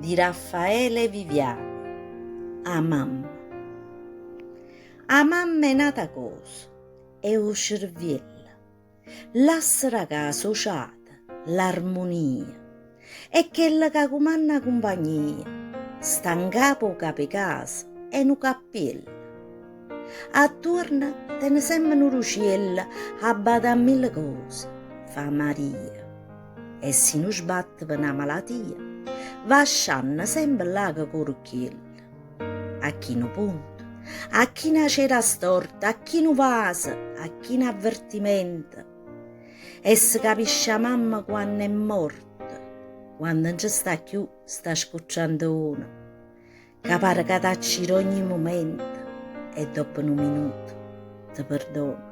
di Raffaele Viviani. A mamma. A mamma è nata cosa, è un cervello, l'assraca associata, l'armonia, è quella che comanda compagnia, sta in capo capi casa e nu cappello. Attorno te ne sembra un uccello a bada a mille cose, fa Maria. E se non sbatte per una malattia, va scianna sempre là che corrucchiello. A chi non punto, a chi non c'era storta, a chi non vasa, a chi non avvertimento. E si capisce a mamma quando è morta, quando non ci sta più, sta scocciando uno, che pare che t'accira ogni momento e dopo un minuto ti perdono.